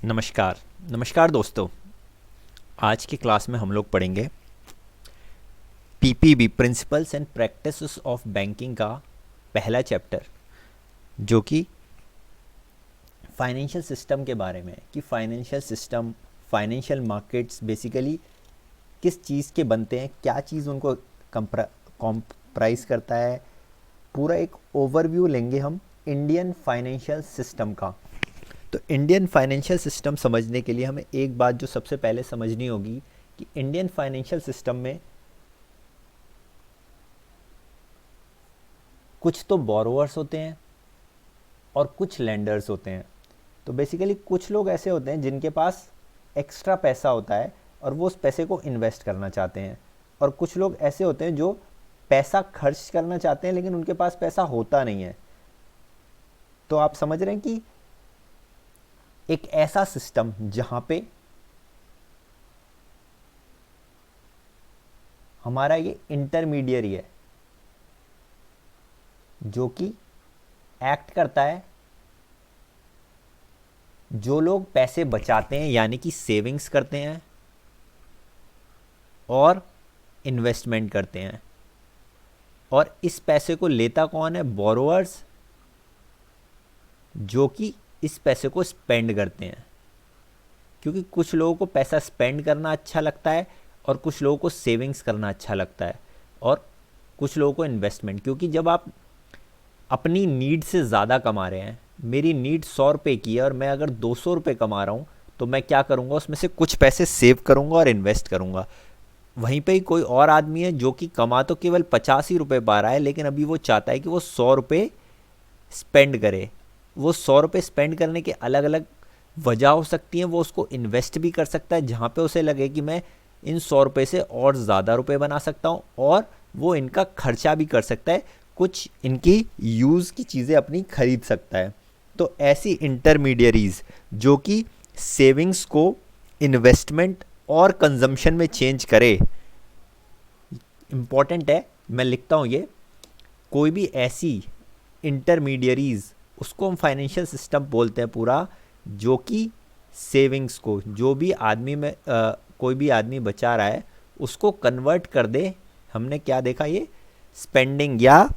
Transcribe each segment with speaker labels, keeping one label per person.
Speaker 1: नमस्कार। नमस्कार दोस्तों। आज की क्लास में हम लोग पढ़ेंगे PPB principles and practices of banking का पहला चैप्टर, जो कि फाइनेंशियल सिस्टम के बारे में है कि financial system, financial markets basically किस चीज़ के बनते हैं, क्या चीज़ उनको कॉम्प्राइज करता है। पूरा एक ओवरव्यू लेंगे हम इंडियन फाइनेंशियल सिस्टम का। तो इंडियन फाइनेंशियल सिस्टम समझने के लिए हमें एक बात जो सबसे पहले समझनी होगी कि इंडियन फाइनेंशियल सिस्टम में कुछ तो बोरोवर्स होते हैं और कुछ लेंडर्स होते हैं। तो बेसिकली कुछ लोग ऐसे होते हैं जिनके पास एक्स्ट्रा पैसा होता है और वो उस पैसे को इन्वेस्ट करना चाहते हैं, और कुछ लोग ऐसे होते हैं जो पैसा खर्च करना चाहते हैं लेकिन उनके पास पैसा होता नहीं है। तो आप समझ रहे हैं कि एक ऐसा सिस्टम जहां पे हमारा ये इंटरमीडियरी है जो कि एक्ट करता है, जो लोग पैसे बचाते हैं यानी कि सेविंग्स करते हैं और इन्वेस्टमेंट करते हैं, और इस पैसे को लेता कौन है? बोरोवर्स, जो कि इस पैसे को स्पेंड करते हैं। क्योंकि कुछ लोगों को पैसा स्पेंड करना अच्छा लगता है और कुछ लोगों को सेविंग्स करना अच्छा लगता है, और कुछ लोगों को इन्वेस्टमेंट। क्योंकि जब आप अपनी नीड से ज़्यादा कमा रहे हैं, मेरी नीड 100 रुपये की है और मैं अगर 200 रुपये कमा रहा हूँ, तो मैं क्या करूँगा, उसमें से कुछ पैसे सेव करूँगा और इन्वेस्ट करूँगा। वहीं पे ही कोई और आदमी है जो कि कमा तो केवल 50 ही रुपये पा रहा है, लेकिन अभी वो चाहता है कि वो 100 रुपये स्पेंड करे। वो 100 रुपये स्पेंड करने के अलग अलग वजह हो सकती हैं। वो उसको इन्वेस्ट भी कर सकता है जहाँ पे उसे लगे कि मैं इन 100 रुपये से और ज़्यादा रुपये बना सकता हूँ, और वो इनका खर्चा भी कर सकता है, कुछ इनकी यूज़ की चीज़ें अपनी खरीद सकता है। तो ऐसी इंटरमीडियरीज जो कि सेविंग्स को इन्वेस्टमेंट और कंजम्पशन में चेंज करे, इम्पॉर्टेंट है, मैं लिखता हूँ ये। कोई भी ऐसी इंटरमीडियरीज, उसको हम फाइनेंशियल सिस्टम बोलते हैं पूरा, जो कि सेविंग्स को, जो भी आदमी में कोई भी आदमी बचा रहा है, उसको कन्वर्ट कर दे। हमने क्या देखा, ये स्पेंडिंग या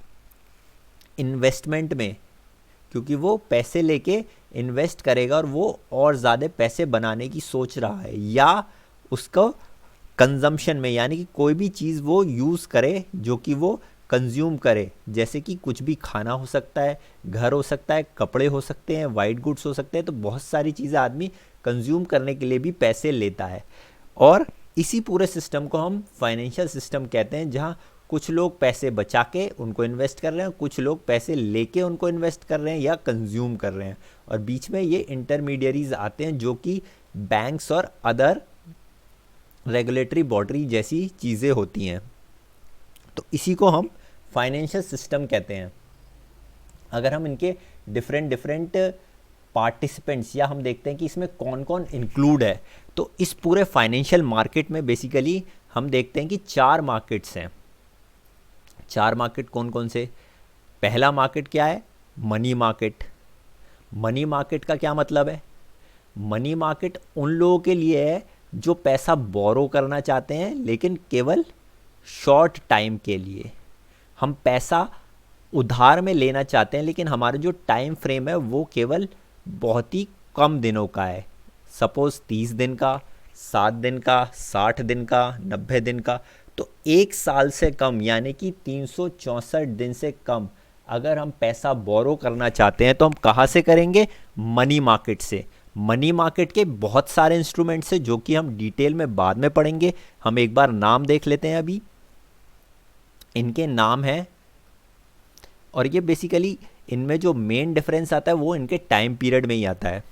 Speaker 1: इन्वेस्टमेंट में, क्योंकि वो पैसे लेके इन्वेस्ट करेगा और वो और ज़्यादा पैसे बनाने की सोच रहा है, या उसको कंजम्पशन में, यानी कि कोई भी चीज़ वो यूज़ करे जो कि वो कंज्यूम करे। जैसे कि कुछ भी खाना हो सकता है, घर हो सकता है, कपड़े हो सकते हैं, वाइट गुड्स हो सकते हैं। तो बहुत सारी चीज़ें आदमी कंज्यूम करने के लिए भी पैसे लेता है, और इसी पूरे सिस्टम को हम फाइनेंशियल सिस्टम कहते हैं, जहाँ कुछ लोग पैसे बचा के उनको इन्वेस्ट कर रहे हैं, कुछ लोग पैसे लेके उनको इन्वेस्ट कर रहे हैं या कंज्यूम कर रहे हैं, और बीच में ये इंटरमीडियरीज आते हैं जो कि बैंक्स और अदर रेगुलेटरी बॉडी जैसी चीज़ें होती हैं। तो इसी को हम फाइनेंशियल सिस्टम कहते हैं। अगर हम इनके डिफरेंट पार्टिसिपेंट्स, या हम देखते हैं कि इसमें कौन कौन इंक्लूड है, तो इस पूरे फाइनेंशियल मार्केट में बेसिकली हम देखते हैं कि 4 मार्केट्स हैं। 4 मार्केट कौन कौन से? पहला मार्केट क्या है? Money market. मनी मार्केट का क्या मतलब है? मनी मार्केट उन लोगों के लिए है जो पैसा बोरो करना चाहते हैं, लेकिन केवल शॉर्ट टाइम के लिए। हम पैसा उधार में लेना चाहते हैं, लेकिन हमारा जो टाइम फ्रेम है वो केवल बहुत ही कम दिनों का है। सपोज 30 दिन का, 7 दिन का, 60 दिन का, 90 दिन का। तो 1 साल से कम, यानी कि 364 दिन से कम अगर हम पैसा बोरो करना चाहते हैं, तो हम कहाँ से करेंगे? मनी मार्केट से। मनी मार्केट के बहुत सारे इंस्ट्रूमेंट्स हैं जो कि हम डिटेल में बाद में पढ़ेंगे। हम एक बार नाम देख लेते हैं। अभी इनके नाम हैं, और ये बेसिकली इनमें जो मेन डिफरेंस आता है वो इनके टाइम पीरियड में ही आता है।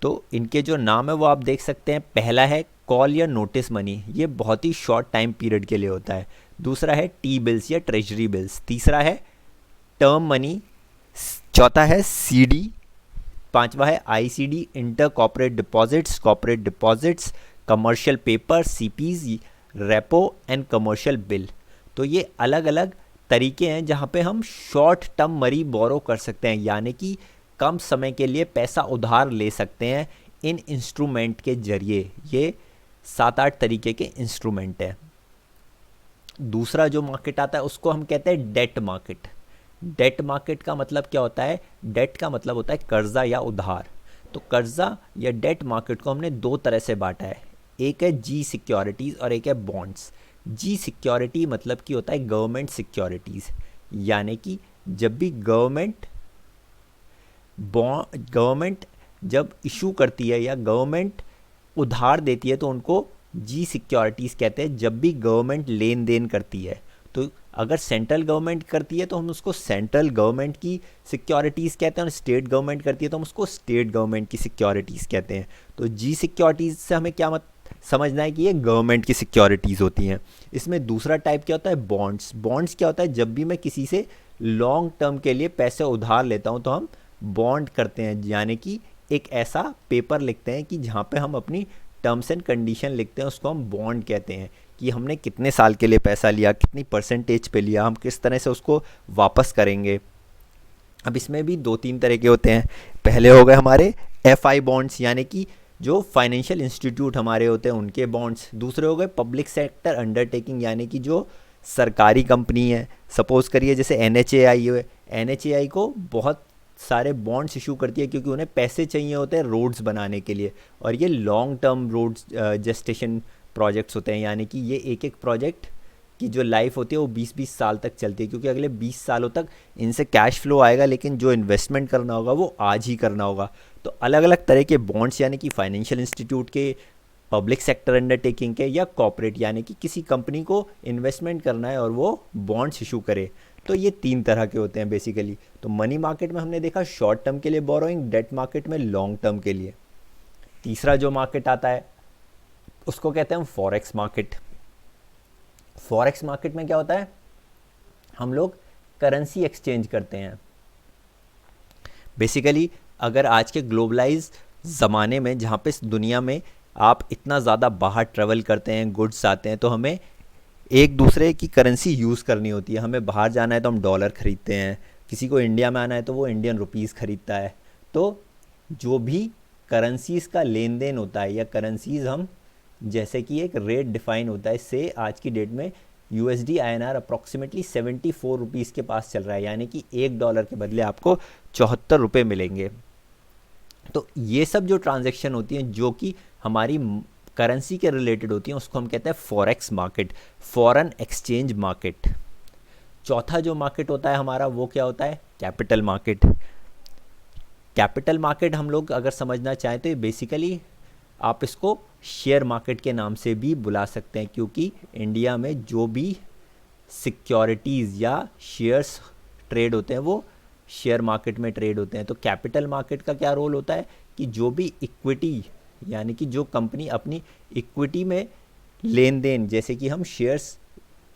Speaker 1: तो इनके जो नाम है वो आप देख सकते हैं। पहला है कॉल या नोटिस मनी, ये बहुत ही शॉर्ट टाइम पीरियड के लिए होता है। दूसरा है टी बिल्स या ट्रेजरी बिल्स। तीसरा है टर्म मनी। चौथा है सीडी। पांचवा है ICD, inter corporate deposits, commercial paper, CPs, repo and commercial bill. तो ये अलग अलग तरीके हैं जहाँ पे हम शॉर्ट टर्म मनी बोरो कर सकते हैं, यानी कि कम समय के लिए पैसा उधार ले सकते हैं इन इंस्ट्रूमेंट के जरिए, ये 7-8 तरीके के इंस्ट्रूमेंट है। दूसरा जो मार्केट आता है उसको हम कहते हैं डेट मार्केट। डेट मार्केट का मतलब क्या होता है? डेट का मतलब होता है कर्जा या उधार। तो कर्जा या डेट मार्केट को हमने दो तरह से बांटा है, एक है जी सिक्योरिटीज़ और एक है बॉन्ड्स। जी सिक्योरिटी मतलब कि होता है गवर्नमेंट सिक्योरिटीज़, यानी कि जब भी गवर्नमेंट जब इशू करती है या गवर्नमेंट उधार देती है तो उनको जी सिक्योरिटीज़ कहते हैं। जब भी गवर्नमेंट लेन देन करती है, तो अगर सेंट्रल गवर्नमेंट करती है तो हम उसको सेंट्रल गवर्नमेंट की सिक्योरिटीज़ कहते हैं, और स्टेट गवर्नमेंट करती है तो हम उसको स्टेट गवर्नमेंट की सिक्योरिटीज़ कहते हैं। तो जी सिक्योरिटीज़ से हमें क्या समझना है कि ये गवर्नमेंट की सिक्योरिटीज़ होती हैं। इसमें दूसरा टाइप क्या होता है? बॉन्ड्स। बॉन्ड्स क्या होता है? जब भी मैं किसी से लॉन्ग टर्म के लिए पैसे उधार लेता हूँ तो हम बॉन्ड करते हैं, यानी कि एक ऐसा पेपर लिखते हैं कि जहाँ पे हम अपनी टर्म्स एंड कंडीशन लिखते हैं, उसको हम बॉन्ड कहते हैं कि हमने कितने साल के लिए पैसा लिया, कितनी परसेंटेज पे लिया, हम किस तरह से उसको वापस करेंगे। अब इसमें भी 2-3 तरह के होते हैं। पहले हो गए हमारे FI बॉन्ड्स, यानी कि जो फाइनेंशियल इंस्टीट्यूट हमारे होते हैं उनके बॉन्ड्स। दूसरे हो गए पब्लिक सेक्टर अंडरटेकिंग, यानी कि जो सरकारी कंपनी है, सपोज करिए जैसे NHAI है। NHAI को बहुत सारे बॉन्ड्स इशू करती है क्योंकि उन्हें पैसे चाहिए होते हैं रोड्स बनाने के लिए, और ये long term roads gestation projects होते हैं, यानी कि ये एक एक प्रोजेक्ट की जो लाइफ होती है वो 20-20 साल तक चलती है, क्योंकि अगले 20 सालों तक इनसे कैश फ्लो आएगा, लेकिन जो इन्वेस्टमेंट करना होगा वो आज ही करना होगा। तो अलग अलग तरह के बॉन्ड्स, यानी कि फाइनेंशियल इंस्टीट्यूट के, पब्लिक सेक्टर अंडरटेकिंग के, या कॉर्पोरेट, यानी कि किसी कंपनी को इन्वेस्टमेंट करना है और वो बॉन्ड्स इशू करे। तो ये 3 तरह के होते हैं बेसिकली। तो मनी मार्केट में हमने देखा शॉर्ट टर्म के लिए बोरोइंग, डेट मार्केट में लॉन्ग टर्म के लिए। तीसरा जो मार्केट आता है उसको कहते हैं हम फॉरेक्स मार्केट। फॉरेक्स मार्केट में क्या होता है? हम लोग करेंसी एक्सचेंज करते हैं। बेसिकली अगर आज के ग्लोबलाइज ज़माने में, जहाँ पे दुनिया में आप इतना ज़्यादा बाहर ट्रेवल करते हैं, गुड्स आते हैं, तो हमें एक दूसरे की करेंसी यूज़ करनी होती है। हमें बाहर जाना है तो हम डॉलर ख़रीदते हैं, किसी को इंडिया में आना है तो वो इंडियन रुपीज़ ख़रीदता है। तो जो भी करेंसीज़ का लेन देन होता है, या करेंसीज़ हम, जैसे कि एक रेट डिफ़ाइन होता है, से आज की डेट में USD INR अप्रॉक्सीमेटली 74 रुपीज़ के पास चल रहा है, यानी कि $1 के बदले आपको 74 रुपये मिलेंगे। तो ये सब जो ट्रांजैक्शन होती हैं जो कि हमारी करेंसी के रिलेटेड होती हैं, उसको हम कहते हैं forex market, foreign exchange market. चौथा जो मार्केट होता है हमारा वो क्या होता है? Capital market. कैपिटल मार्केट हम लोग अगर समझना चाहें तो बेसिकली आप इसको शेयर मार्केट के नाम से भी बुला सकते हैं, क्योंकि इंडिया में जो भी सिक्योरिटीज़ या शेयर्स ट्रेड होते हैं वो शेयर मार्केट में ट्रेड होते हैं। तो कैपिटल मार्केट का क्या रोल होता है कि जो भी इक्विटी, यानी कि जो कंपनी अपनी इक्विटी में लेन देन, जैसे कि हम शेयर्स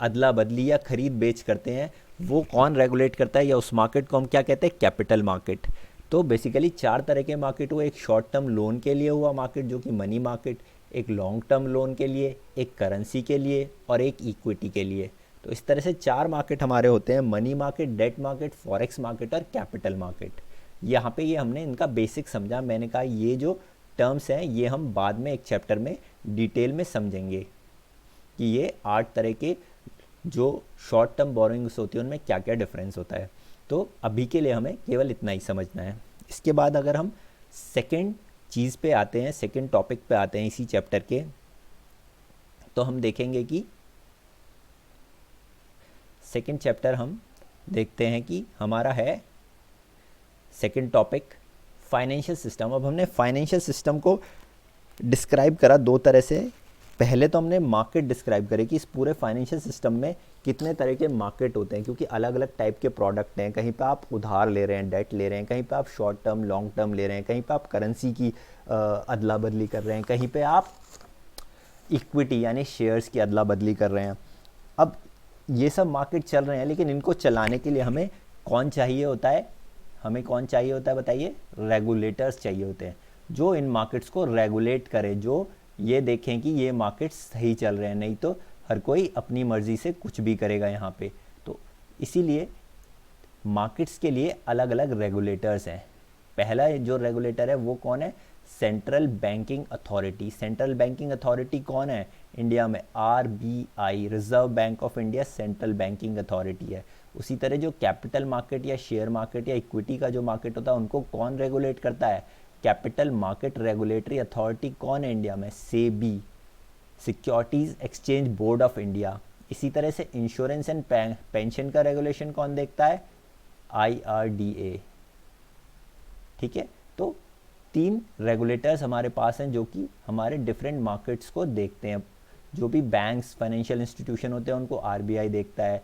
Speaker 1: अदला बदली या खरीद बेच करते हैं, वो कौन रेगुलेट करता है, या उस मार्केट को हम क्या कहते हैं? Capital market. तो बेसिकली 4 तरह के मार्केट हुए। एक शॉर्ट टर्म लोन के लिए हुआ मार्केट जो कि मनी मार्केट, एक लॉन्ग टर्म लोन के लिए, एक करेंसी के लिए, और एक इक्विटी के लिए। तो इस तरह से 4 मार्केट हमारे होते हैं, money market, debt market, forex market और कैपिटल मार्केट। यहाँ पे ये हमने इनका बेसिक समझा। मैंने कहा ये जो टर्म्स हैं ये हम बाद में एक चैप्टर में डिटेल में समझेंगे कि ये 8 तरह के जो शॉर्ट टर्म बोरोइंग्स होती है उनमें क्या क्या डिफरेंस होता है। तो अभी के लिए हमें केवल इतना ही समझना है। इसके बाद अगर हम सेकंड चीज़ पे आते हैं, सेकंड टॉपिक पे आते हैं इसी चैप्टर के, तो हम देखेंगे कि सेकंड चैप्टर हम देखते हैं कि हमारा है सेकंड टॉपिक फाइनेंशियल सिस्टम। अब हमने फाइनेंशियल सिस्टम को डिस्क्राइब करा 2 तरह से। पहले तो हमने मार्केट डिस्क्राइब करे कि इस पूरे फाइनेंशियल सिस्टम में कितने तरह के मार्केट होते हैं, क्योंकि अलग अलग टाइप के प्रोडक्ट हैं। कहीं पे आप उधार ले रहे हैं, डेट ले रहे हैं, कहीं पे आप शॉर्ट टर्म लॉन्ग टर्म ले रहे हैं, कहीं पे आप करेंसी की अदला बदली कर रहे हैं, कहीं पे आप इक्विटी यानी शेयर्स की अदला बदली कर रहे हैं। अब ये सब मार्केट चल रहे हैं, लेकिन इनको चलाने के लिए हमें कौन चाहिए होता है? हमें कौन चाहिए होता है बताइए? रेगुलेटर्स चाहिए होते हैं, जो इन मार्केट्स को रेगुलेट करें, जो ये देखें कि ये मार्केट्स सही चल रहे हैं, नहीं तो हर कोई अपनी मर्जी से कुछ भी करेगा यहाँ पे। तो इसीलिए मार्केट्स के लिए अलग अलग रेगुलेटर्स हैं। पहला जो रेगुलेटर है वो कौन है? Central banking authority. Central banking authority कौन है इंडिया में? RBI, reserve bank of India central banking authority है। उसी तरह जो कैपिटल मार्केट या शेयर मार्केट या इक्विटी का जो मार्केट होता है उनको कौन रेगुलेट करता है? कैपिटल मार्केट रेगुलेटरी अथॉरिटी कौन है इंडिया में? SEBI, securities exchange board of India. इसी तरह से इंश्योरेंस एंड पेंशन का रेगुलेशन कौन देखता है? IRDA। ठीक है, तो 3 रेगुलेटर्स हमारे पास हैं जो कि हमारे डिफरेंट मार्केट्स को देखते हैं। जो भी बैंक्स, फाइनेंशियल इंस्टीट्यूशन होते हैं उनको RBI देखता है।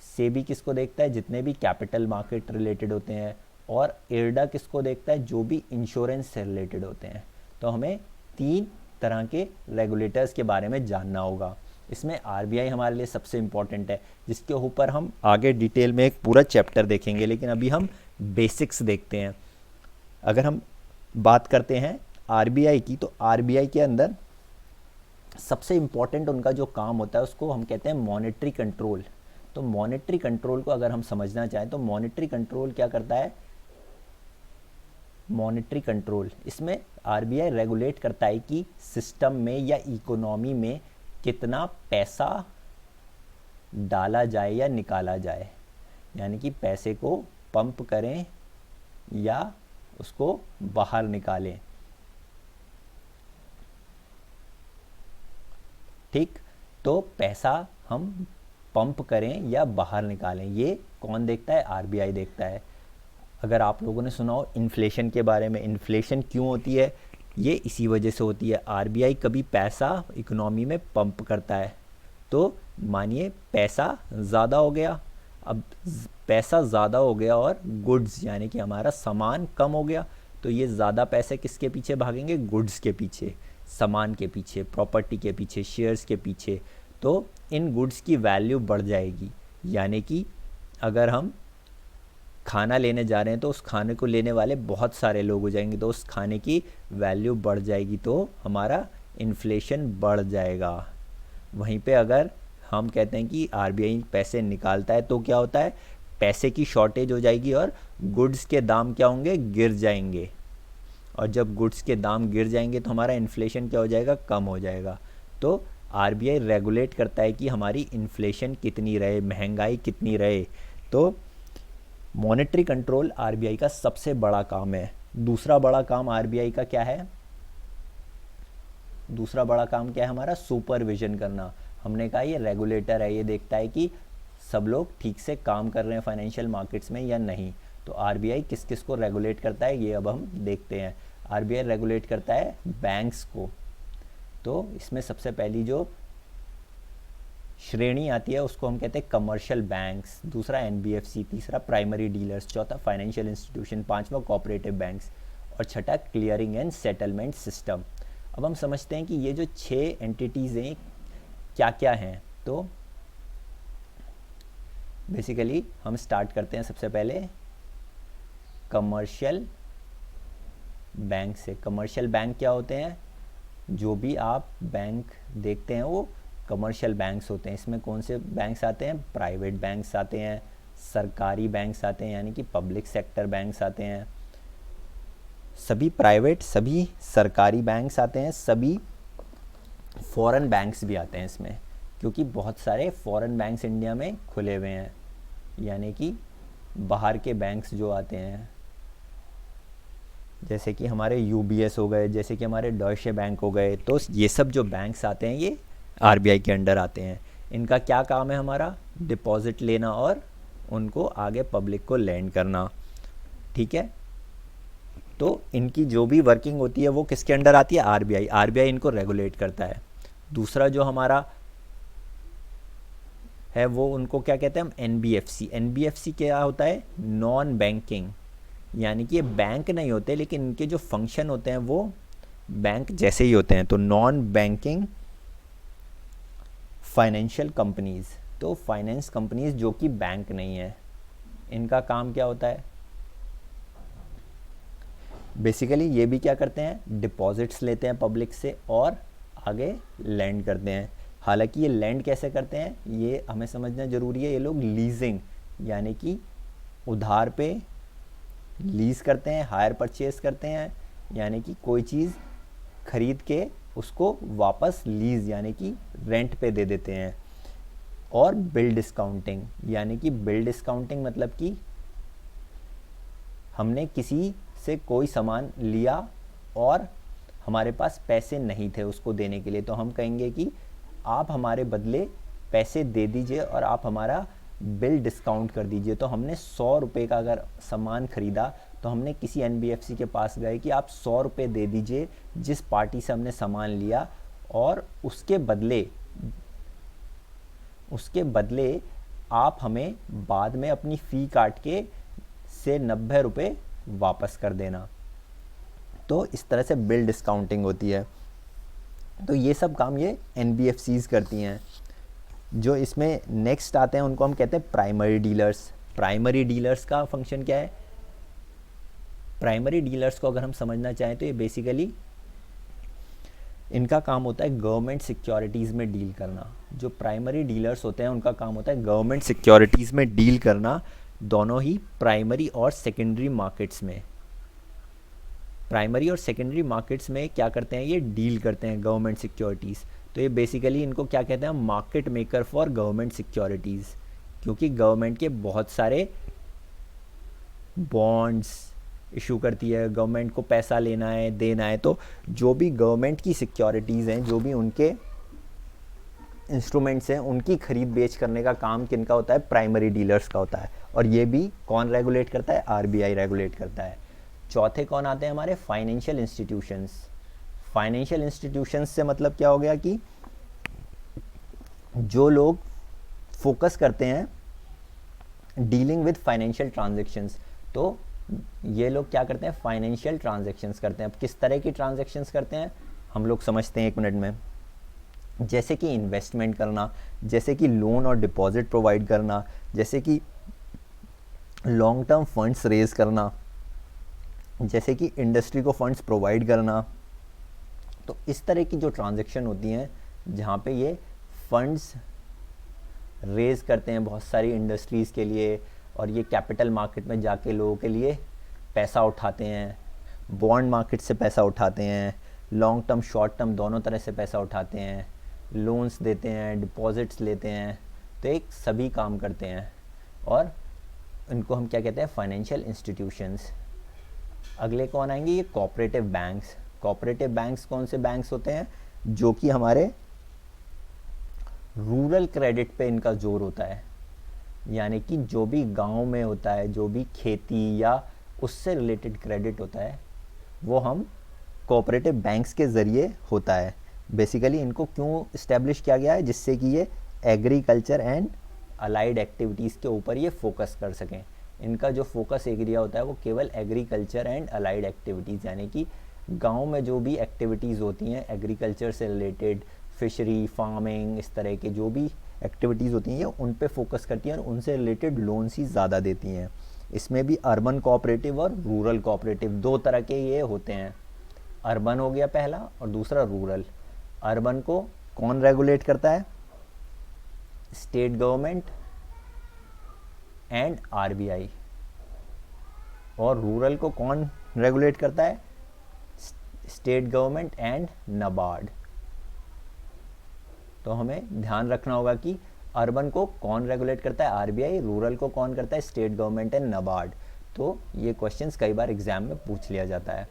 Speaker 1: सेबी किसको देखता है? जितने भी कैपिटल मार्केट रिलेटेड होते हैं। और IRDA किसको देखता है? जो भी इंश्योरेंस से रिलेटेड होते हैं। तो हमें 3 तरह के रेगुलेटर्स के बारे में जानना होगा। इसमें RBI हमारे लिए सबसे इम्पॉर्टेंट है, जिसके ऊपर हम आगे डिटेल में एक पूरा चैप्टर देखेंगे, लेकिन अभी हम बेसिक्स देखते हैं। अगर हम बात करते हैं RBI की, तो RBI के अंदर सबसे इम्पॉर्टेंट उनका जो काम होता है उसको हम कहते हैं मॉनेटरी कंट्रोल। तो मॉनेटरी कंट्रोल को अगर हम समझना चाहें तो मॉनेटरी कंट्रोल क्या करता है? मॉनेटरी कंट्रोल, इसमें RBI रेगुलेट करता है कि सिस्टम में या इकोनॉमी में कितना पैसा डाला जाए या निकाला जाए, यानी कि पैसे को पंप करें या उसको बाहर निकालें। ठीक, तो पैसा हम पंप करें या बाहर निकालें, ये कौन देखता है? RBI देखता है। अगर आप लोगों ने सुना हो इन्फ्लेशन के बारे में, इन्फ्लेशन क्यों होती है? ये इसी वजह से होती है। RBI कभी पैसा इकोनॉमी में पंप करता है, तो मानिए पैसा ज़्यादा हो गया, अब पैसा ज़्यादा हो गया और गुड्स यानी कि हमारा सामान कम हो गया, तो ये ज़्यादा पैसे किसके पीछे भागेंगे? गुड्स के पीछे, सामान के पीछे, प्रॉपर्टी के पीछे, शेयर्स के पीछे। तो इन गुड्स की वैल्यू बढ़ जाएगी, यानी कि अगर हम खाना लेने जा रहे हैं तो उस खाने को लेने वाले बहुत सारे लोग हो जाएंगे, तो उस खाने की वैल्यू बढ़ जाएगी, तो हमारा इन्फ्लेशन बढ़ जाएगा। वहीं पे अगर हम कहते हैं कि RBI पैसे निकालता है तो क्या होता है? पैसे की शॉर्टेज हो जाएगी और गुड्स के दाम क्या होंगे? गिर जाएंगे। और जब गुड्स के दाम गिर जाएंगे तो हमारा इन्फ्लेशन क्या हो जाएगा? कम हो जाएगा। तो RBI रेगुलेट करता है कि हमारी इन्फ्लेशन कितनी रहे, महंगाई कितनी रहे। तो मॉनेटरी कंट्रोल RBI का सबसे बड़ा काम है। दूसरा बड़ा काम RBI का क्या है? दूसरा बड़ा काम क्या है हमारा? सुपरविजन करना। हमने कहा ये रेगुलेटर है, ये देखता है कि सब लोग ठीक से काम कर रहे हैं फाइनेंशियल मार्केट्स में या नहीं। तो RBI किस किस को रेगुलेट करता है ये अब हम देखते हैं। RBI रेगुलेट करता है बैंक्स को। तो इसमें सबसे पहली जो श्रेणी आती है उसको हम कहते हैं कमर्शियल बैंक्स, दूसरा NBFC, तीसरा प्राइमरी डीलर्स, चौथा फाइनेंशियल इंस्टीट्यूशन, पांचवा कोऑपरेटिव बैंक्स और छठा क्लियरिंग एंड सेटलमेंट सिस्टम। अब हम समझते हैं कि ये जो 6 एंटिटीज़ हैं क्या क्या हैं। तो बेसिकली हम स्टार्ट करते हैं सबसे पहले कमर्शियल बैंक से। कमर्शियल बैंक क्या होते हैं? जो भी आप बैंक देखते हैं वो कमर्शियल बैंक्स होते हैं। इसमें कौन से बैंक्स आते हैं? प्राइवेट बैंक्स आते हैं, सरकारी बैंक्स आते हैं यानी कि पब्लिक सेक्टर बैंक्स आते हैं, सभी प्राइवेट, सभी सरकारी बैंक्स आते हैं, सभी फॉरेन बैंक्स भी आते हैं इसमें, क्योंकि बहुत सारे फॉरेन बैंक्स इंडिया में खुले हुए हैं, यानी कि बाहर के बैंक्स जो आते हैं, जैसे कि हमारे UBS हो गए, जैसे कि हमारे डॉयशे बैंक हो गए। तो ये सब जो बैंक्स आते हैं ये RBI के अंडर आते हैं। इनका क्या काम है? हमारा डिपॉजिट लेना और उनको आगे पब्लिक को लैंड करना। ठीक है, तो इनकी जो भी वर्किंग होती है वो किसके अंडर आती है? RBI। RBI इनको रेगुलेट करता है। दूसरा जो हमारा है वो उनको क्या कहते हैं हम? NBFC। NBFC क्या होता है? नॉन बैंकिंग, यानी कि ये बैंक नहीं होते लेकिन इनके जो फंक्शन होते हैं वो बैंक जैसे ही होते हैं। तो नॉन बैंकिंग फाइनेंशियल कंपनीज, तो फाइनेंस कंपनीज जो कि बैंक नहीं है, इनका काम क्या होता है? बेसिकली ये भी क्या करते हैं? डिपॉजिट्स लेते हैं पब्लिक से और आगे लैंड करते हैं। हालांकि ये लैंड कैसे करते हैं ये हमें समझना ज़रूरी है। ये लोग लीजिंग यानी कि उधार पे लीज़ करते हैं, हायर परचेज करते हैं यानी कि कोई चीज़ खरीद के उसको वापस लीज यानी कि रेंट पे दे देते हैं। और बिल डिस्काउंटिंग, यानी कि बिल डिस्काउंटिंग मतलब कि हमने किसी से कोई सामान लिया और हमारे पास पैसे नहीं थे उसको देने के लिए, तो हम कहेंगे कि आप हमारे बदले पैसे दे दीजिए और आप हमारा बिल डिस्काउंट कर दीजिए। तो हमने 100 रुपये का अगर सामान ख़रीदा तो हमने किसी NBFC के पास गए कि आप 100 रुपये दे दीजिए जिस पार्टी से हमने सामान लिया, और उसके बदले आप हमें बाद में अपनी फ़ी काट के से 90 रुपये वापस कर देना। तो इस तरह से बिल डिस्काउंटिंग होती है। तो ये सब काम ये NBFCs करती हैं। जो इसमें नेक्स्ट आते हैं उनको हम कहते हैं प्राइमरी डीलर्स। प्राइमरी डीलर्स का फंक्शन क्या है? प्राइमरी डीलर्स को अगर हम समझना चाहें तो ये बेसिकली इनका काम होता है गवर्नमेंट सिक्योरिटीज़ में डील करना। जो प्राइमरी डीलर्स होते हैं उनका काम होता है गवर्नमेंट सिक्योरिटीज़ में डील करना, दोनों ही प्राइमरी और सेकेंडरी मार्केट्स में। प्राइमरी और सेकेंडरी मार्केट्स में क्या करते हैं, ये डील करते हैं गवर्नमेंट सिक्योरिटीज़। तो ये बेसिकली इनको क्या कहते हैं, market maker for government securities, क्योंकि गवर्नमेंट के बहुत सारे बॉन्ड्स इशू करती है, गवर्नमेंट को पैसा लेना है देना है, तो जो भी गवर्नमेंट की सिक्योरिटीज़ हैं, जो भी उनके इंस्ट्रूमेंट्स हैं, उनकी खरीद बेच करने का काम किनका होता है, प्राइमरी डीलर्स का होता है। और ये भी कौन रेगुलेट करता है, RBI रेगुलेट करता है। चौथे कौन आते हैं हमारे, फाइनेंशियल इंस्टीट्यूशंस। फाइनेंशियल इंस्टीट्यूशंस से मतलब क्या हो गया कि जो लोग फोकस करते हैं डीलिंग विद फाइनेंशियल ट्रांजैक्शंस, तो ये लोग क्या करते हैं, फाइनेंशियल ट्रांजैक्शंस करते हैं। अब किस तरह की ट्रांजैक्शंस करते हैं हम लोग समझते हैं 1 मिनट में। जैसे कि इन्वेस्टमेंट करना, जैसे कि लोन और डिपॉजिट प्रोवाइड करना, जैसे कि लॉन्ग टर्म फंड्स रेज करना, जैसे कि इंडस्ट्री को फंड्स प्रोवाइड करना। तो इस तरह की जो ट्रांजैक्शन होती हैं जहाँ पे ये फंड्स रेज करते हैं बहुत सारी इंडस्ट्रीज़ के लिए, और ये कैपिटल मार्केट में जाके लोगों के लिए पैसा उठाते हैं, बॉन्ड मार्केट से पैसा उठाते हैं, लॉन्ग टर्म शॉर्ट टर्म दोनों तरह से पैसा उठाते हैं, लोन्स देते हैं, डिपॉजिट्स लेते हैं, तो एक सभी काम करते हैं। और इनको हम क्या कहते हैं, फाइनेंशियल इंस्टीट्यूशंस। अगले कौन आएंगे, ये कोऑपरेटिव बैंक्स। कोऑपरेटिव बैंक्स कौन से बैंक्स होते हैं, जो कि हमारे रूरल क्रेडिट पे इनका जोर होता है, यानी कि जो भी गांव में होता है, जो भी खेती या उससे रिलेटेड क्रेडिट होता है, वो हम कोऑपरेटिव बैंक्स के ज़रिए होता है। बेसिकली इनको क्यों इस्टेब्लिश किया गया है, जिससे कि ये एग्रीकल्चर एंड अलाइड एक्टिविटीज़ के ऊपर ये फोकस कर सकें। इनका जो फोकस एरिया होता है वो केवल एग्रीकल्चर एंड अलाइड एक्टिविटीज़, यानी कि गांव में जो भी एक्टिविटीज़ होती हैं एग्रीकल्चर से रिलेटेड, फिशरी, फार्मिंग, इस तरह के जो भी एक्टिविटीज़ होती हैं ये उन पे फोकस करती हैं और उनसे रिलेटेड लोन्स ही ज़्यादा देती हैं। इसमें भी अर्बन कोऑपरेटिव और रूरल कोऑपरेटिव 2 तरह के ये होते हैं। अर्बन हो गया पहला और दूसरा रूरल। अर्बन को कौन रेगुलेट करता है, स्टेट गवर्नमेंट एंड RBI। और रूरल को कौन रेगुलेट करता है, स्टेट गवर्नमेंट एंड NABARD। तो हमें ध्यान रखना होगा कि अर्बन को कौन रेगुलेट करता है, RBI, रूरल को कौन करता है, स्टेट गवर्नमेंट एंड NABARD। तो ये क्वेश्चंस कई बार एग्जाम में पूछ लिया जाता है।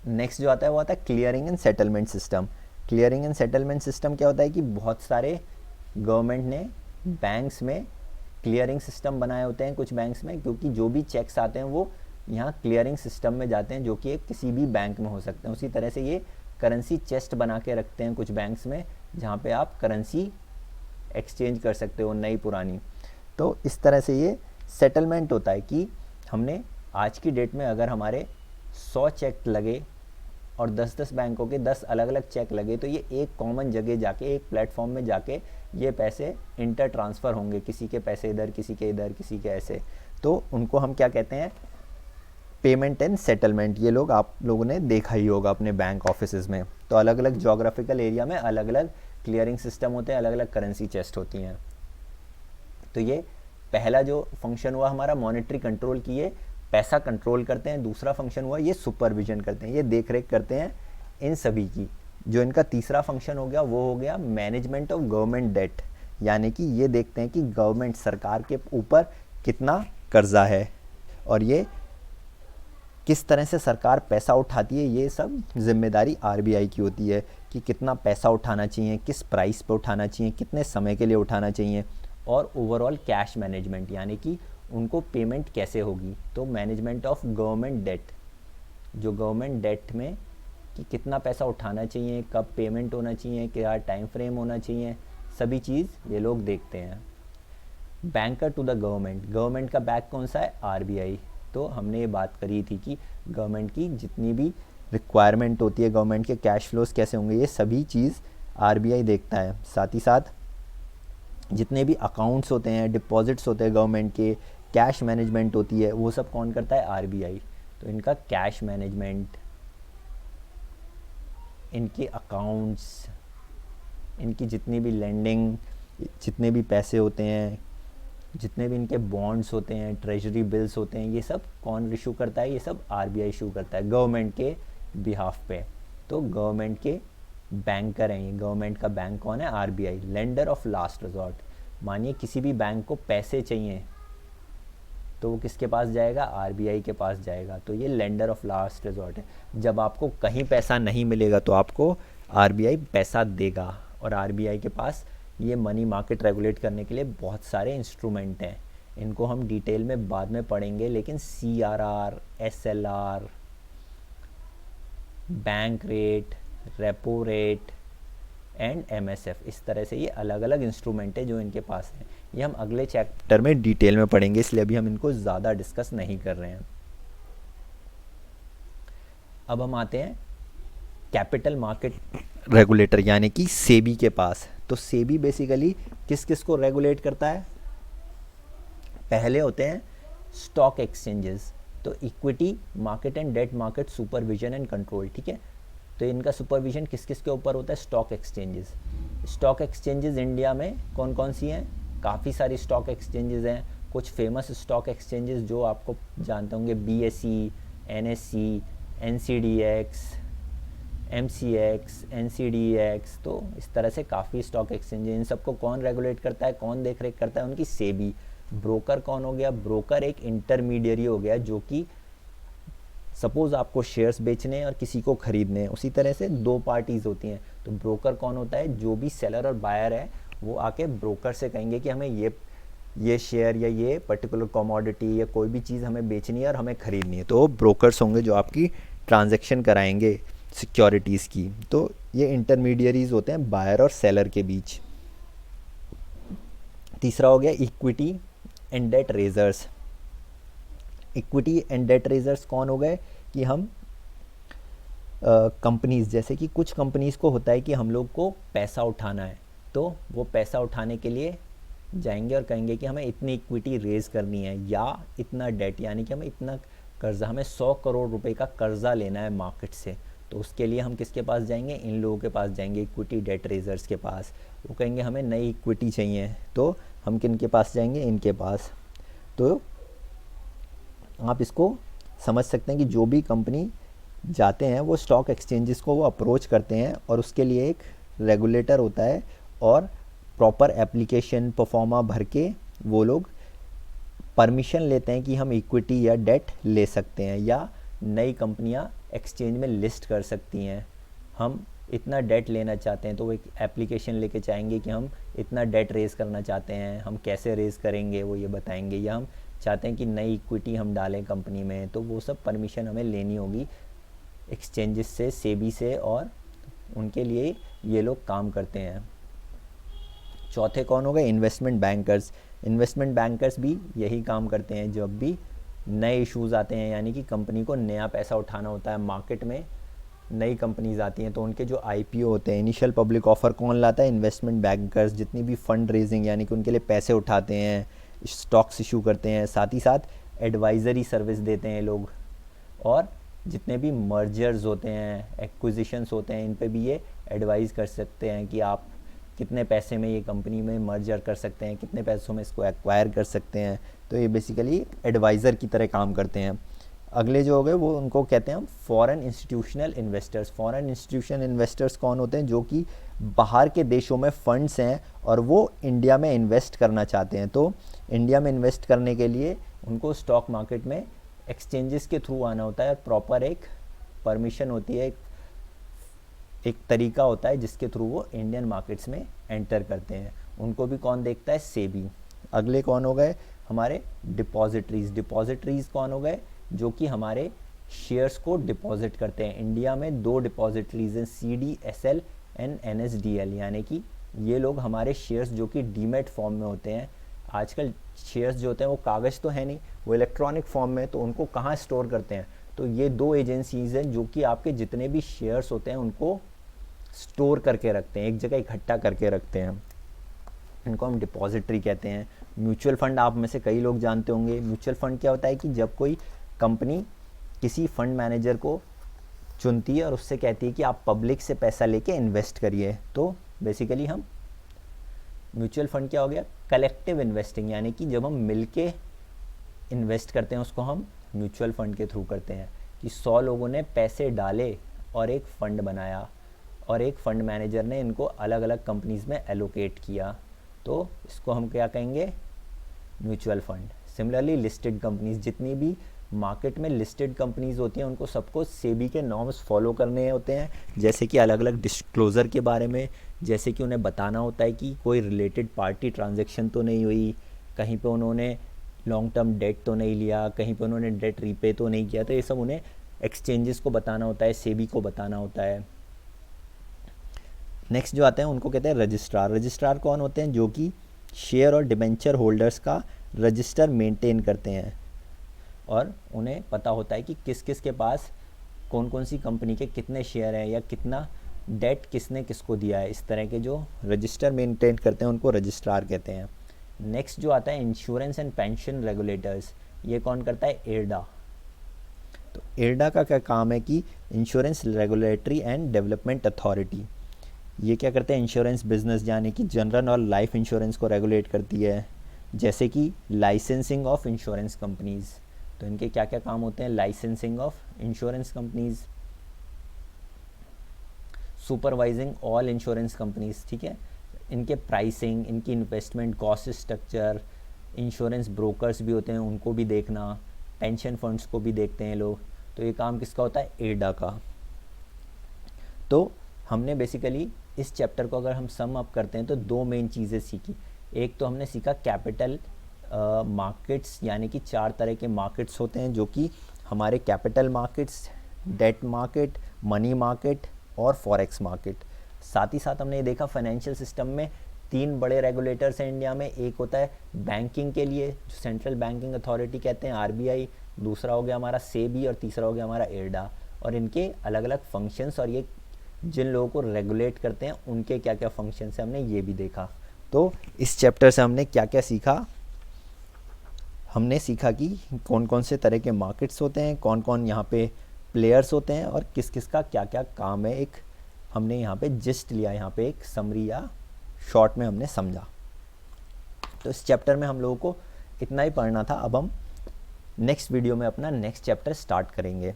Speaker 1: नेक्स्ट जो आता है वो आता है clearing and settlement system. Clearing and settlement system क्या होता है कि बहुत सारे गवर्नमेंट ने बैंक्स में क्लियरिंग सिस्टम बनाए होते हैं कुछ बैंक्स में, क्योंकि जो भी चेक्स आते हैं वो यहाँ क्लियरिंग सिस्टम में जाते हैं, जो कि एक किसी भी बैंक में हो सकते हैं। उसी तरह से ये करेंसी चेस्ट बना के रखते हैं कुछ बैंक्स में, जहाँ पे आप करेंसी एक्सचेंज कर सकते हो नई पुरानी। तो इस तरह से ये सेटलमेंट होता है कि हमने आज की डेट में अगर हमारे 100 चेक लगे और 10-10 बैंकों के 10 अलग अलग चेक लगे, तो ये एक कॉमन जगह जाके, एक प्लेटफॉर्म में जाके ये पैसे इंटर ट्रांसफ़र होंगे, किसी के पैसे इधर, किसी के इधर, किसी के ऐसे। तो उनको हम क्या कहते हैं, पेमेंट एंड सेटलमेंट। ये लोग आप लोगों ने देखा ही होगा अपने बैंक ऑफिसेज में। तो अलग अलग जोग्राफिकल एरिया में अलग अलग क्लियरिंग सिस्टम होते हैं, अलग अलग करेंसी चेस्ट होती हैं। तो ये पहला जो फंक्शन हुआ हमारा मॉनेटरी कंट्रोल की, ये पैसा कंट्रोल करते हैं, दूसरा फंक्शन हुआ ये सुपरविजन करते हैं, ये देख रेख करते हैं इन सभी की। जो इनका तीसरा फंक्शन हो गया वो हो गया मैनेजमेंट ऑफ गवर्नमेंट डेट, यानी कि ये देखते हैं कि गवर्नमेंट सरकार के ऊपर कितना कर्जा है और ये किस तरह से सरकार पैसा उठाती है, ये सब जिम्मेदारी आरबीआई की होती है कि कितना पैसा उठाना चाहिए, किस प्राइस पे उठाना चाहिए, कितने समय के लिए उठाना चाहिए, और ओवरऑल कैश मैनेजमेंट यानी कि उनको पेमेंट कैसे होगी। तो मैनेजमेंट ऑफ गवर्नमेंट डेट, जो गवर्नमेंट डेट में कि कितना पैसा उठाना चाहिए, कब पेमेंट होना चाहिए, क्या टाइम फ्रेम होना चाहिए, सभी चीज़ ये लोग देखते हैं। Banker to the government, government का बैंक कौन सा है, आरबीआई। तो हमने ये बात करी थी कि गवर्नमेंट की जितनी भी रिक्वायरमेंट होती है, गवर्नमेंट के कैश फ्लोज कैसे होंगे, ये सभी चीज़ आरबीआई देखता है। साथ ही साथ जितने भी अकाउंट्स होते हैं, डिपॉजिट्स होते हैं गवर्नमेंट के, कैश मैनेजमेंट होती है, वो सब कौन करता है, आरबीआई। तो इनका कैश मैनेजमेंट, इनके अकाउंट्स, इनकी जितनी भी लेंडिंग, जितने भी पैसे होते हैं, जितने भी इनके बॉन्ड्स होते हैं, ट्रेजरी बिल्स होते हैं, ये सब कौन इशू करता है, ये सब आरबीआई इशू करता है गवर्नमेंट के बिहाफ पे। तो गवर्नमेंट के बैंकर हैं ये, गवर्नमेंट का बैंक कौन है, RBI. Lender of last resort, मानिए किसी भी बैंक को पैसे चाहिए तो वो किसके पास जाएगा, आरबीआई के पास जाएगा। तो ये लेंडर ऑफ लास्ट रिजॉर्ट है, जब आपको कहीं पैसा नहीं मिलेगा तो आपको आरबीआई पैसा देगा। और आरबीआई के पास ये मनी मार्केट रेगुलेट करने के लिए बहुत सारे इंस्ट्रूमेंट हैं, इनको हम डिटेल में बाद में पढ़ेंगे, लेकिन CRR, SLR, bank rate, repo rate and MSF, इस तरह से ये अलग अलग इंस्ट्रूमेंट है जो इनके पास हैं। ये हम अगले चैप्टर में डिटेल में पढ़ेंगे, इसलिए अभी हम इनको ज़्यादा डिस्कस नहीं कर रहे हैं। अब हम आते हैं कैपिटल मार्केट रेगुलेटर यानी कि सेबी के पास। तो सेबी बेसिकली किस किस को रेगुलेट करता है, पहले होते हैं स्टॉक एक्सचेंजेस, तो equity market and debt market supervision and control, ठीक है। तो इनका सुपरविजन किस किस के ऊपर होता है, stock exchanges. Stock exchanges India में कौन कौन सी हैं, काफ़ी सारी स्टॉक एक्सचेंजेस हैं। कुछ फेमस स्टॉक एक्सचेंजेस जो आपको जानते होंगे, BSE, NSC, NCDEX, MCX, NCDEX, तो इस तरह से काफ़ी स्टॉक एक्सचेंज। इन सबको कौन रेगुलेट करता है, कौन देख रेख करता है, उनकी सेबी। ब्रोकर कौन हो गया, ब्रोकर एक इंटरमीडियरी हो गया, जो कि सपोज आपको शेयर्स बेचने और किसी को खरीदने हैं, उसी तरह से दो पार्टीज़ होती हैं। तो ब्रोकर कौन होता है, जो भी सेलर और बायर है वो आके ब्रोकर से कहेंगे कि हमें ये शेयर या ये पर्टिकुलर कमोडिटी या कोई भी चीज़ हमें बेचनी है और हमें खरीदनी है, तो ब्रोकर्स होंगे जो आपकी ट्रांजैक्शन कराएंगे सिक्योरिटीज़ की। तो ये इंटरमीडियरीज होते हैं बायर और सेलर के बीच। तीसरा हो गया equity and debt raisers. Equity and debt raisers कौन हो गए कि हम कंपनीज, जैसे कि कुछ कंपनीज को होता है कि हम लोग को पैसा उठाना है, तो वो पैसा उठाने के लिए जाएंगे और कहेंगे कि हमें इतनी इक्विटी रेज करनी है या इतना डेट, यानी कि हमें इतना कर्जा, हमें 100 करोड़ रुपए का कर्जा लेना है मार्केट से। तो उसके लिए हम किसके पास जाएंगे, इन लोगों के पास जाएंगे, इक्विटी डेट रेजर्स के पास। वो कहेंगे हमें नई इक्विटी चाहिए, तो हम किन के पास जाएंगे, इनके पास। तो आप इसको समझ सकते हैं कि जो भी कंपनी जाते हैं वो स्टॉक एक्सचेंजेस को वो अप्रोच करते हैं और उसके लिए एक रेगुलेटर होता है और प्रॉपर एप्लीकेशन परफॉर्मा भर के वो लोग परमिशन लेते हैं कि हम इक्विटी या डेट ले सकते हैं या नई कंपनियां एक्सचेंज में लिस्ट कर सकती हैं। हम इतना डेट लेना चाहते हैं तो वो एक एप्लीकेशन लेके चाहेंगे कि हम इतना डेट रेज़ करना चाहते हैं, हम कैसे रेज़ करेंगे वो ये बताएंगे, या हम चाहते हैं कि नई इक्विटी हम डालें कंपनी में, तो वो सब परमिशन हमें लेनी होगी एक्सचेंजेस से, सेबी से, और उनके लिए ये लोग काम करते हैं। चौथे कौन हो गए, इन्वेस्टमेंट बैंकर्स। इन्वेस्टमेंट बैंकर्स भी यही काम करते हैं, जब भी नए इश्यूज़ आते हैं, यानी कि कंपनी को नया पैसा उठाना होता है, मार्केट में नई कंपनीज आती हैं, तो उनके जो आईपीओ होते हैं, इनिशियल पब्लिक ऑफर, कौन लाता है, इन्वेस्टमेंट बैंकर्स। जितनी भी फंड रेजिंग यानी कि उनके लिए पैसे उठाते हैं, स्टॉक्स इशू करते हैं, साथ ही साथ एडवाइज़री सर्विस देते हैं लोग, और जितने भी मर्जर्स होते हैं, एक्विजिशंस होते हैं, इन पे भी ये एडवाइज़ कर सकते हैं कि आप कितने पैसे में ये कंपनी में मर्जर कर सकते हैं, कितने पैसों में इसको एक्वायर कर सकते हैं। तो ये बेसिकली एडवाइज़र की तरह काम करते हैं। अगले जो हो गए वो उनको कहते हैं हम foreign institutional investors. Foreign institutional investors कौन होते हैं? जो कि बाहर के देशों में फंड्स हैं और वो इंडिया में इन्वेस्ट करना चाहते हैं। तो इंडिया में इन्वेस्ट करने के लिए उनको स्टॉक मार्केट में एक्सचेंजेस के थ्रू आना होता है, प्रॉपर एक परमिशन होती है, एक तरीका होता है जिसके थ्रू वो इंडियन मार्केट्स में एंटर करते हैं। उनको भी कौन देखता है? सेबी। अगले कौन हो गए? हमारे डिपॉजिटरीज। डिपॉजिटरीज कौन हो गए? जो कि हमारे शेयर्स को डिपॉजिट करते हैं। इंडिया में 2 डिपॉजिटरीज हैं, CDSL एंड NSDL, यानी कि ये लोग हमारे शेयर्स जो कि डीमेट फॉर्म में होते हैं। आजकल शेयर्स जो होते हैं वो कागज़ तो है नहीं, वो इलेक्ट्रॉनिक फॉर्म में, तो उनको कहाँ स्टोर करते हैं? तो ये 2 एजेंसीज़ हैं जो कि आपके जितने भी शेयर्स होते हैं उनको स्टोर करके रखते हैं, एक जगह इकट्ठा करके रखते हैं। इनको हम डिपॉजिटरी कहते हैं। म्यूचुअल फंड आप में से कई लोग जानते होंगे। म्यूचुअल फंड क्या होता है कि जब कोई कंपनी किसी फंड मैनेजर को चुनती है और उससे कहती है कि आप पब्लिक से पैसा लेके इन्वेस्ट करिए, तो बेसिकली हम म्यूचुअल फंड क्या हो गया? कलेक्टिव इन्वेस्टिंग, यानी कि जब हम मिलके इन्वेस्ट करते हैं उसको हम म्यूचुअल फंड के थ्रू करते हैं। कि 100 लोगों ने पैसे डाले और एक फ़ंड बनाया और एक फ़ंड मैनेजर ने इनको अलग अलग कंपनीज़ में एलोकेट किया, तो इसको हम क्या कहेंगे? Mutual fund. Similarly listed companies, जितनी भी मार्केट में लिस्टेड कंपनीज होती हैं उनको सबको सेबी के नॉर्म्स फॉलो करने होते हैं, जैसे कि अलग अलग डिस्क्लोज़र के बारे में, जैसे कि उन्हें बताना होता है कि कोई रिलेटेड पार्टी ट्रांजैक्शन तो नहीं हुई, कहीं पे उन्होंने लॉन्ग टर्म डेट तो नहीं लिया, कहीं पे उन्होंने डेट रीपे तो नहीं किया। तो ये सब उन्हें एक्सचेंजेस को बताना होता है, सेबी को बताना होता है। नेक्स्ट जो आते हैं उनको कहते हैं रजिस्ट्रार। रजिस्ट्रार कौन होते हैं? जो कि शेयर और डिबेंचर होल्डर्स का रजिस्टर मेंटेन करते हैं और उन्हें पता होता है कि किस किस के पास कौन कौन सी कंपनी के कितने शेयर हैं या कितना डेट किसने किसको दिया है। इस तरह के जो रजिस्टर मेंटेन करते हैं उनको रजिस्ट्रार कहते हैं। नेक्स्ट जो आता है इंश्योरेंस एंड पेंशन रेगुलेटर्स। ये कौन करता है? IRDA। तो IRDA का क्या काम है कि insurance regulatory and development authority. ये क्या करते हैं? इंश्योरेंस बिजनेस यानी कि जनरल और लाइफ इंश्योरेंस को रेगुलेट करती है, जैसे कि लाइसेंसिंग ऑफ इंश्योरेंस कंपनीज़। तो इनके क्या क्या काम होते हैं? Licensing of insurance companies, supervising all insurance companies, ठीक है, इनके प्राइसिंग, इनकी investment cost structure, insurance brokers भी होते हैं उनको भी देखना, पेंशन फंड्स को भी देखते हैं लोग। तो ये काम किसका होता है? IRDA का। तो हमने बेसिकली इस चैप्टर को अगर हम सम अप करते हैं तो 2 मेन चीज़ें सीखी। एक तो हमने सीखा कैपिटल मार्केट्स, यानी कि 4 तरह के मार्केट्स होते हैं जो कि हमारे capital markets, debt market, money market और फॉरेक्स मार्केट। साथ ही साथ हमने ये देखा फाइनेंशियल सिस्टम में 3 बड़े रेगुलेटर्स हैं इंडिया में। एक होता है बैंकिंग के लिए जो सेंट्रल बैंकिंग अथॉरिटी कहते हैं, RBI, दूसरा हो गया हमारा सेबी और तीसरा हो गया हमारा IRDA। और इनके अलग अलग फंक्शंस और ये जिन लोगों को रेगुलेट करते हैं उनके क्या क्या फंक्शंस हैं हमने ये भी देखा। तो इस चैप्टर से हमने क्या क्या सीखा? हमने सीखा कि कौन कौन से तरह के मार्केट्स होते हैं, कौन कौन यहाँ पे प्लेयर्स होते हैं और किस किस का क्या क्या काम है। एक हमने यहाँ पे जिस्ट लिया, यहाँ पे एक समरी या शॉर्ट में हमने समझा। तो इस चैप्टर में हम लोगों को इतना ही पढ़ना था। अब हम नेक्स्ट वीडियो में अपना नेक्स्ट चैप्टर स्टार्ट करेंगे।